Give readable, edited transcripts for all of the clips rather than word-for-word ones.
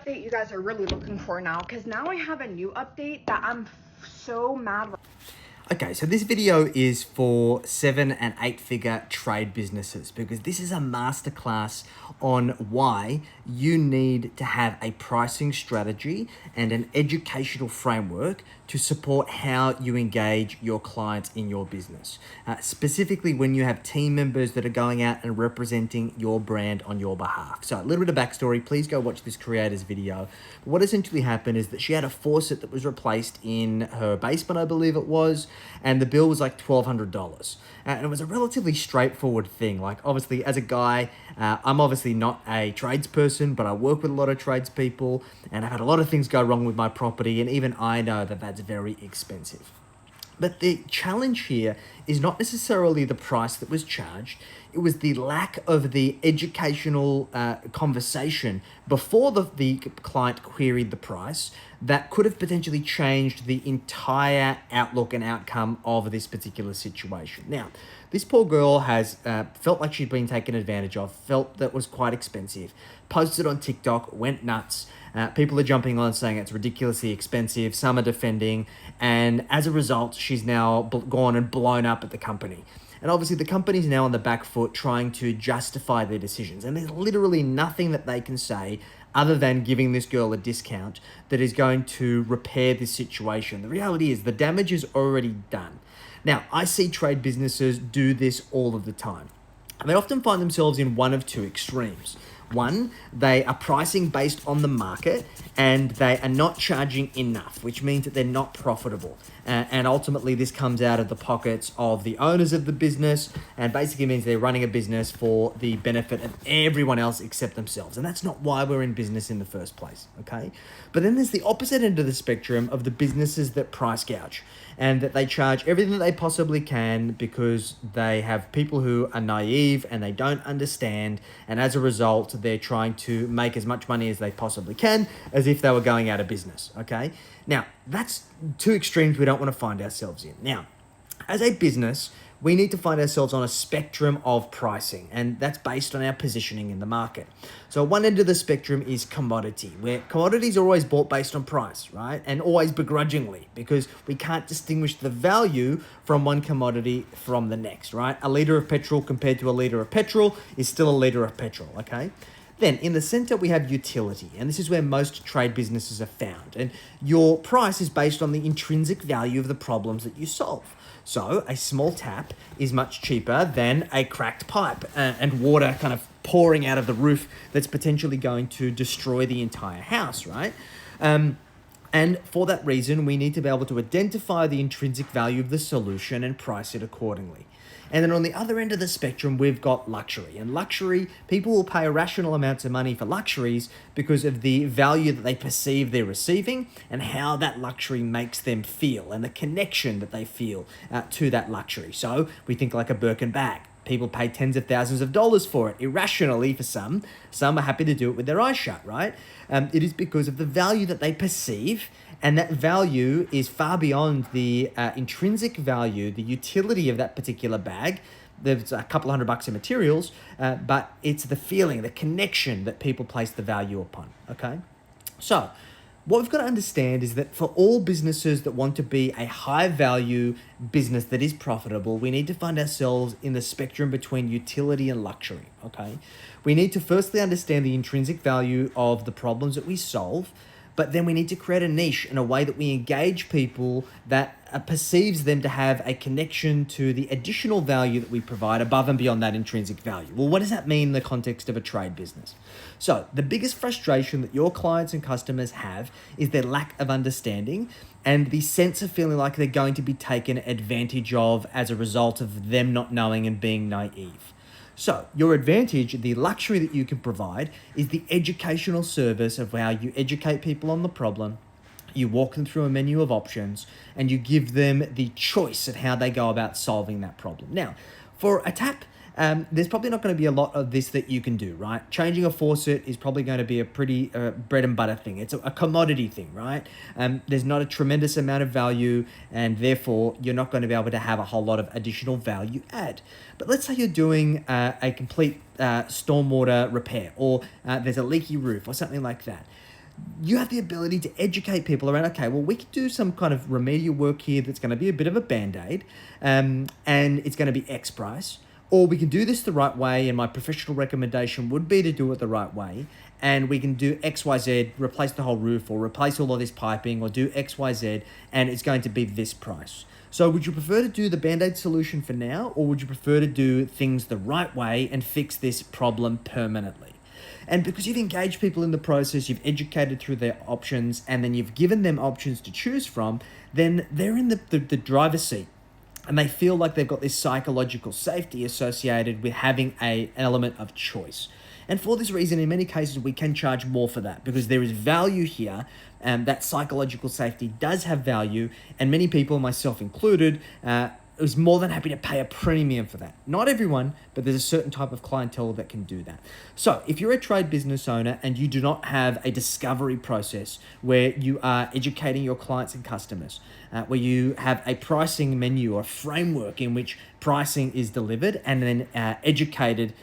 Update you guys are really looking for now, because now I have a new update that I'm so mad about. Okay, so this video is for 7 and 8 figure trade businesses because this is a masterclass on why you need to have a pricing strategy and an educational framework to support how you engage your clients in your business. Specifically when you have team members that are going out and representing your brand on your behalf. So a little bit of backstory, please go watch this creator's video. What essentially happened is that she had a faucet that was replaced in her basement, I believe it was, and the bill was like $1,200. And it was a relatively straightforward thing. Like, obviously, as a guy, I'm obviously not a tradesperson, but I work with a lot of tradespeople, and I've had a lot of things go wrong with my property, and even I know that that's very expensive. But the challenge here is not necessarily the price that was charged. It was the lack of the educational conversation before the client queried the price that could have potentially changed the entire outlook and outcome of this particular situation. Now, this poor girl has felt like she'd been taken advantage of, felt that was quite expensive, posted on TikTok, went nuts. People are jumping on saying it's ridiculously expensive. Some are defending. And as a result, she's now gone and blown up at the company. And obviously the company's now on the back foot trying to justify their decisions. And there's literally nothing that they can say other than giving this girl a discount that is going to repair this situation. The reality is the damage is already done. Now, I see trade businesses do this all of the time. And they often find themselves in one of two extremes. One, they are pricing based on the market and they are not charging enough, which means that they're not profitable. And ultimately, this comes out of the pockets of the owners of the business and basically means they're running a business for the benefit of everyone else except themselves. And that's not why we're in business in the first place, okay? But then there's the opposite end of the spectrum of the businesses that price gouge and that they charge everything that they possibly can because they have people who are naive and they don't understand, and as a result they're trying to make as much money as they possibly can as if they were going out of business. Okay, now that's two extremes we don't want to find ourselves in. Now, as a business, we need to find ourselves on a spectrum of pricing, and that's based on our positioning in the market. So one end of the spectrum is commodity, where commodities are always bought based on price, right? And always begrudgingly, because we can't distinguish the value from one commodity from the next, right? A liter of petrol compared to a liter of petrol is still a liter of petrol, okay? Then in the center, we have utility, and this is where most trade businesses are found. And your price is based on the intrinsic value of the problems that you solve. So a small tap is much cheaper than a cracked pipe and water kind of pouring out of the roof that's potentially going to destroy the entire house, right? And for that reason, we need to be able to identify the intrinsic value of the solution and price it accordingly. And then on the other end of the spectrum, we've got luxury. And luxury, people will pay irrational amounts of money for luxuries because of the value that they perceive they're receiving and how that luxury makes them feel and the connection that they feel to that luxury. So we think like a Birkin bag. People pay tens of thousands of dollars for it, irrationally for some. Some are happy to do it with their eyes shut, right? It is because of the value that they perceive, and that value is far beyond the intrinsic value, the utility of that particular bag. There's a couple $100 in materials, but it's the feeling, the connection that people place the value upon, okay? So what we've got to understand is that for all businesses that want to be a high value business that is profitable, we need to find ourselves in the spectrum between utility and luxury, okay? We need to firstly understand the intrinsic value of the problems that we solve, but then we need to create a niche in a way that we engage people that perceives them to have a connection to the additional value that we provide above and beyond that intrinsic value. Well, what does that mean in the context of a trade business? So the biggest frustration that your clients and customers have is their lack of understanding and the sense of feeling like they're going to be taken advantage of as a result of them not knowing and being naive. So your advantage, the luxury that you can provide, is the educational service of how you educate people on the problem, you walk them through a menu of options, and you give them the choice of how they go about solving that problem. Now, for a tap, there's probably not going to be a lot of this that you can do, right? Changing a faucet is probably going to be a pretty bread and butter thing. It's a commodity thing, right? There's not a tremendous amount of value, and therefore you're not going to be able to have a whole lot of additional value add. But let's say you're doing a complete stormwater repair, or there's a leaky roof or something like that. you have the ability to educate people around, okay, well, we could do some kind of remedial work here that's going to be a bit of a band-aid, and it's going to be X price. Or we can do this the right way, and my professional recommendation would be to do it the right way, and we can do X, Y, Z, replace the whole roof, or replace all of this piping, or do X, Y, Z, and it's going to be this price. So would you prefer to do the Band-Aid solution for now, or would you prefer to do things the right way and fix this problem permanently? And because you've engaged people in the process, you've educated through their options, and then you've given them options to choose from, then they're in the driver's seat. And they feel like they've got this psychological safety associated with having an element of choice. And for this reason, in many cases, we can charge more for that because there is value here. That psychological safety does have value. And many people, myself included, is more than happy to pay a premium for that. Not everyone, but there's a certain type of clientele that can do that. So if you're a trade business owner and you do not have a discovery process where you are educating your clients and customers, where you have a pricing menu or a framework in which pricing is delivered and then educated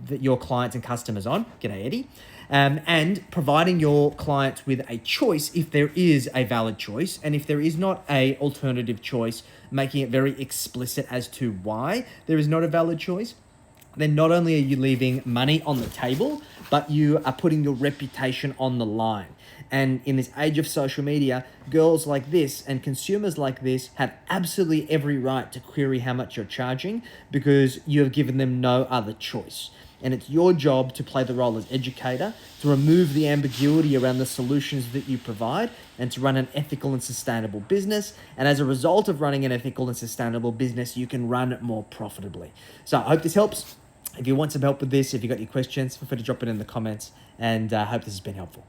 your clients and customers on, g'day Eddie, and providing your clients with a choice if there is a valid choice, and if there is not a alternative choice, making it very explicit as to why there is not a valid choice, then not only are you leaving money on the table, but you are putting your reputation on the line. And in this age of social media, girls like this and consumers like this have absolutely every right to query how much you're charging because you have given them no other choice. And it's your job to play the role as educator, to remove the ambiguity around the solutions that you provide, and to run an ethical and sustainable business. And as a result of running an ethical and sustainable business, you can run more profitably. So I hope this helps. If you want some help with this, if you've got any questions, feel free to drop it in the comments, and I hope this has been helpful.